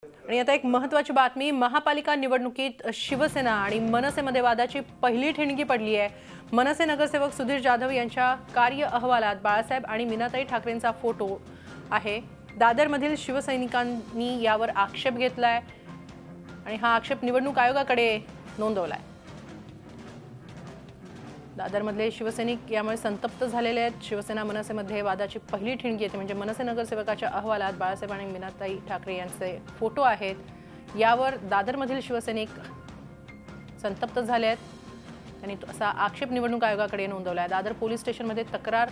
आणि आता एक महत्त्वाची बातमी, महापालिका निवडणुकीत शिवसेना आणि मनसेमध्ये वादाची पहिली ठिणगी पडली आहे। मनसे नगरसेवक सुधीर जाधव यांच्या कार्य अहवालात बाळासाहेब आणि मीनाताई ठाकरेंचा फोटो आहे। दादरमधील शिवसैनिकांनी यावर आक्षेप घेतलाय आणि हा आक्षेप निवडणूक आयोगाकडे नोंदवलाय। दादरमधले शिवसैनिक यामुळे संतप्त झालेले आहेत। शिवसेना मनसेमध्ये वादाची पहिली ठिणगी येते, म्हणजे मनसे नगरसेवकाच्या अहवालात बाळासाहेब आणि मीनाताई ठाकरे यांचे फोटो आहेत। यावर दादरमधील शिवसैनिक संतप्त झाले आहेत। त्यांनी असा आक्षेप निवडणूक आयोगाकडे नोंदवला आहे। दादर पोलीस स्टेशनमध्ये तक्रार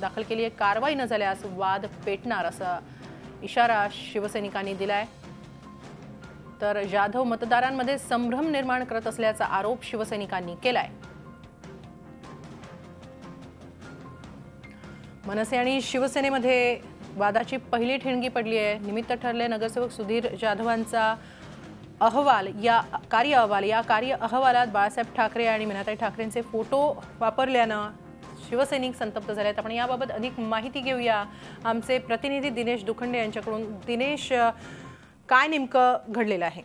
दाखल केली आहे। कारवाई न झाल्यास वाद पेटणार असा इशारा शिवसैनिकांनी दिलाय। तर जाधव मतदारांमध्ये संभ्रम निर्माण करत असल्याचा आरोप शिवसैनिकांनी केलाय। मनसे आणि शिवसेनेमध्ये वादाची पहिली ठिणगी पडली आहे। निमित्त ठरले नगरसेवक सुधीर जाधवांचा अहवाल, कार्य अहवालात बाळासाहेब ठाकरे आणि मीनाताई ठाकरेंचे फोटो वापरल्यानं शिवसैनिक संतप्त झाले आहेत। आपण याबाबत अधिक माहिती घेऊया आमचे प्रतिनिधी दिनेश दुखंडे यांच्याकडून। दिनेश, काय नेमकं घडलेलं आहे?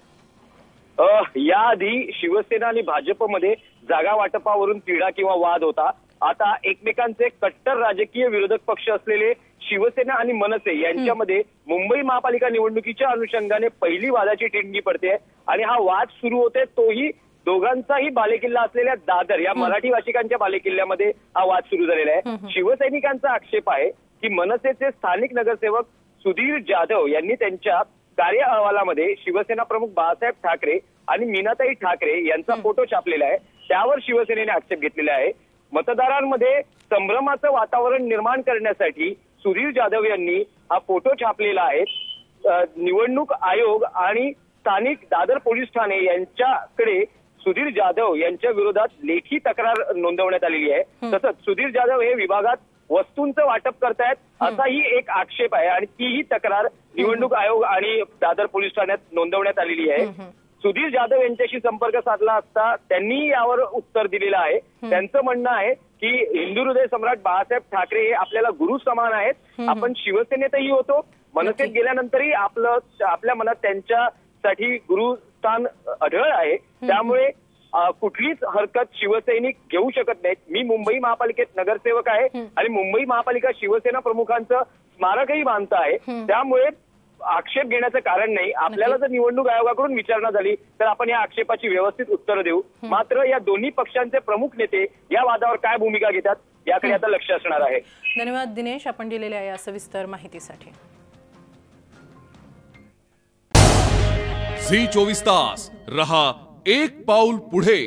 याआधी शिवसेना आणि भाजपमध्ये जागा वाटपावरून तिढा किंवा वाद होता। आता एकमेकांचे कट्टर राजकीय विरोधक पक्ष असलेले शिवसेना आणि मनसे यांच्यामध्ये मुंबई महापालिका निवडणुकीच्या अनुषंगाने पहिली वादाची ठिणगी पडते आणि हा वाद सुरू होते तोही दोघांचाही बालेकिल्ला असलेल्या दादर या मराठी भाषिकांच्या बालेकिल्ल्यामध्ये हा वाद सुरू झालेला आहे। शिवसैनिकांचा आक्षेप आहे की मनसेचे स्थानिक नगरसेवक सुधीर जाधव यांनी त्यांच्या कार्य अहवालामध्ये शिवसेना प्रमुख बाळासाहेब ठाकरे आणि मीनाताई ठाकरे यांचा फोटो छापलेला आहे। त्यावर शिवसेनेने आक्षेप घेतलेला आहे। मतदारांमध्ये संभ्रमाचं वातावरण निर्माण करण्यासाठी सुधीर जाधव यांनी हा फोटो छापलेला आहे। निवडणूक आयोग आणि स्थानिक दादर पोलीस ठाणे यांच्याकडे सुधीर जाधव यांच्या विरोधात लेखी तक्रार नोंदवण्यात आलेली आहे। तसंच सुधीर जाधव हे विभागात वस्तूंचं वाटप करतायत असाही एक आक्षेप आहे आणि तीही तक्रार निवडणूक आयोग आणि दादर पोलीस ठाण्यात नोंदवण्यात आलेली आहे। सुधीर जाधव यांच्याशी संपर्क साधला असता त्यांनी यावर उत्तर दिलेलं आहे। त्यांचं म्हणणं आहे की हिंदू हृदय सम्राट बाळासाहेब ठाकरे हे आपल्याला गुरु समान आहेत। आपण शिवसेनेतही होतो, मनसेत गेल्यानंतरही आपल्या मनात त्यांच्यासाठी गुरुस्थान अढळ आहे। त्यामुळे कुठलीच हरकत शिवसैनिक घेऊ शकत नाहीत। मी मुंबई महापालिकेत नगरसेवक आहे आणि मुंबई महापालिका शिवसेना प्रमुखांचं स्मारकही बांधत आहे। त्यामुळे आक्षेप घेण्याचं कारण नाही। आपल्याला जर निवडणूक आयोगाकडून विचारणा झाली तर आपण या आक्षेपाची व्यवस्थित उत्तर देऊ। मात्र या दोन्ही पक्षांचे प्रमुख नेते या वादावर काय भूमिका घेतात याकडे आता लक्ष असणार आहे। धन्यवाद दिनेश, आपण दिलेल्या या सविस्तर माहितीसाठी। झी 24 तास रहा एक पाऊल पुढे।